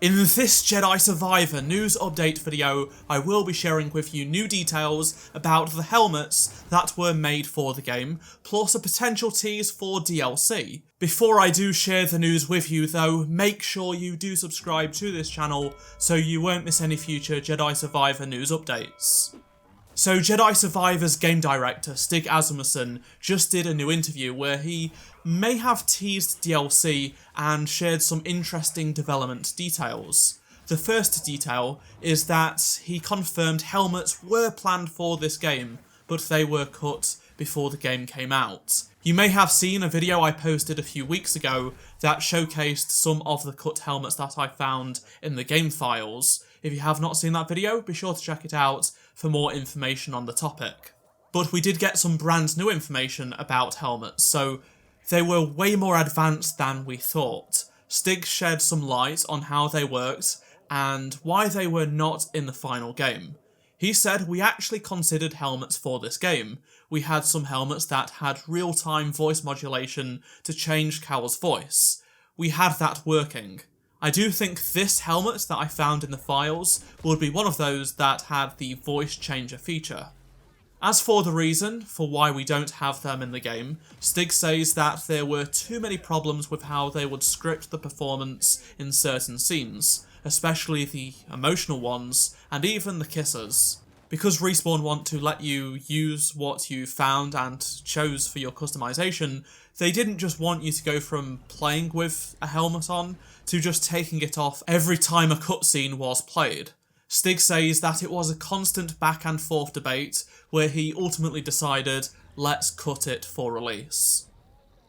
In this Jedi Survivor news update video, I will be sharing with you new details about the helmets that were made for the game, plus a potential tease for DLC. Before I do share the news with you though, make sure you do subscribe to this channel so you won't miss any future Jedi Survivor news updates. So Jedi Survivor's game director, Stig Asmussen, just did a new interview where he may have teased DLC and shared some interesting development details. The first detail is that he confirmed helmets were planned for this game, but they were cut before the game came out. You may have seen a video I posted a few weeks ago that showcased some of the cut helmets that I found in the game files. If you have not seen that video, be sure to check it out for more information on the topic. But we did get some brand new information about helmets, so they were way more advanced than we thought. Stig shed some light on how they worked and why they were not in the final game. He said, "We actually considered helmets for this game. We had some helmets that had real-time voice modulation to change Cal's voice. We had that working. I do think this helmet that I found in the files would be one of those that had the voice changer feature." As for the reason for why we don't have them in the game, Stig says that there were too many problems with how they would script the performance in certain scenes, especially the emotional ones, and even the kisses. Because Respawn want to let you use what you found and chose for your customization, they didn't just want you to go from playing with a helmet on to just taking it off every time a cutscene was played. Stig says that it was a constant back and forth debate where he ultimately decided, let's cut it for release.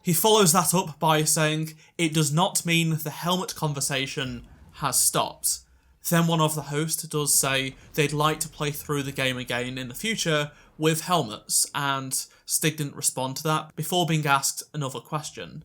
He follows that up by saying, "It does not mean the helmet conversation has stopped." Then one of the hosts does say they'd like to play through the game again in the future with helmets, and Stig didn't respond to that before being asked another question.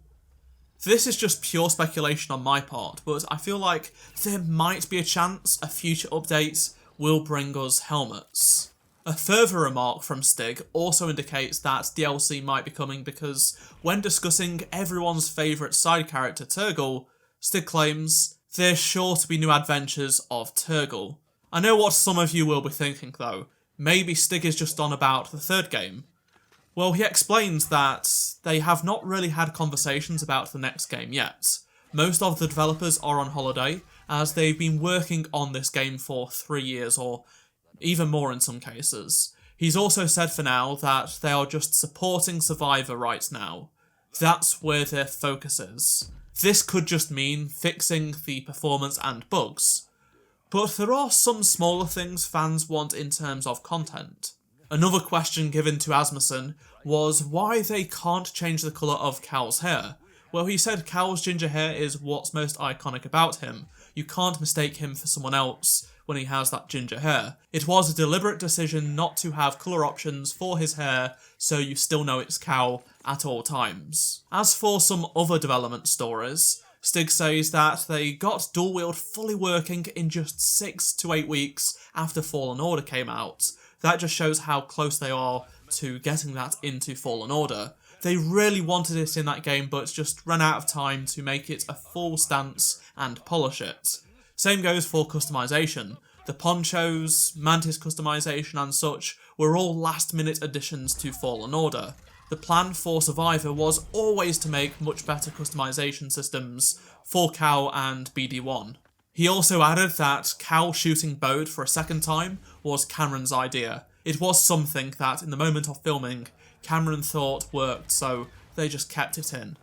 This is just pure speculation on my part, but I feel like there might be a chance a future update will bring us helmets. A further remark from Stig also indicates that DLC might be coming because when discussing everyone's favourite side character Turgle, Stig claims, "There's sure to be new adventures of Turgle." I know what some of you will be thinking though, maybe Stig is just on about the third game. Well, he explains that they have not really had conversations about the next game yet. Most of the developers are on holiday, as they've been working on this game for 3 years, or even more in some cases. He's also said for now that they are just supporting Survivor right now. That's where their focus is. This could just mean fixing the performance and bugs, but there are some smaller things fans want in terms of content. Another question given to Asmussen was why they can't change the colour of Cal's hair. Well, he said Cal's ginger hair is what's most iconic about him. You can't mistake him for someone else when he has that ginger hair. It was a deliberate decision not to have colour options for his hair, so you still know it's Cal at all times. As for some other development stories, Stig says that they got dual wield fully working in just 6 to 8 weeks after Fallen Order came out. That just shows how close they are to getting that into Fallen Order. They really wanted it in that game, but just ran out of time to make it a full stance and polish it. Same goes for customization. The ponchos, mantis customization and such were all last-minute additions to Fallen Order. The plan for Survivor was always to make much better customization systems for Cal and BD1. He also added that Cal shooting Bode for a second time was Cameron's idea. It was something that, in the moment of filming, Cameron thought worked, so they just kept it in.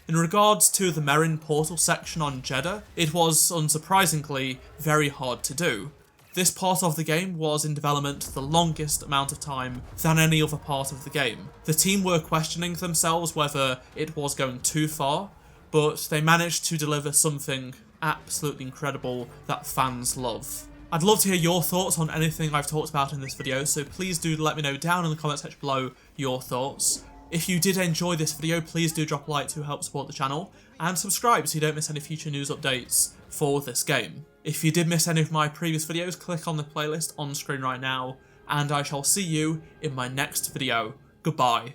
In regards to the Merrin portal section on Jeddah, it was, unsurprisingly, very hard to do. This part of the game was in development the longest amount of time than any other part of the game. The team were questioning themselves whether it was going too far, but they managed to deliver something absolutely incredible that fans love. I'd love to hear your thoughts on anything I've talked about in this video, so please do let me know down in the comment section below your thoughts. If you did enjoy this video, please do drop a like to help support the channel, and subscribe so you don't miss any future news updates for this game. If you did miss any of my previous videos, click on the playlist on screen right now, and I shall see you in my next video. Goodbye.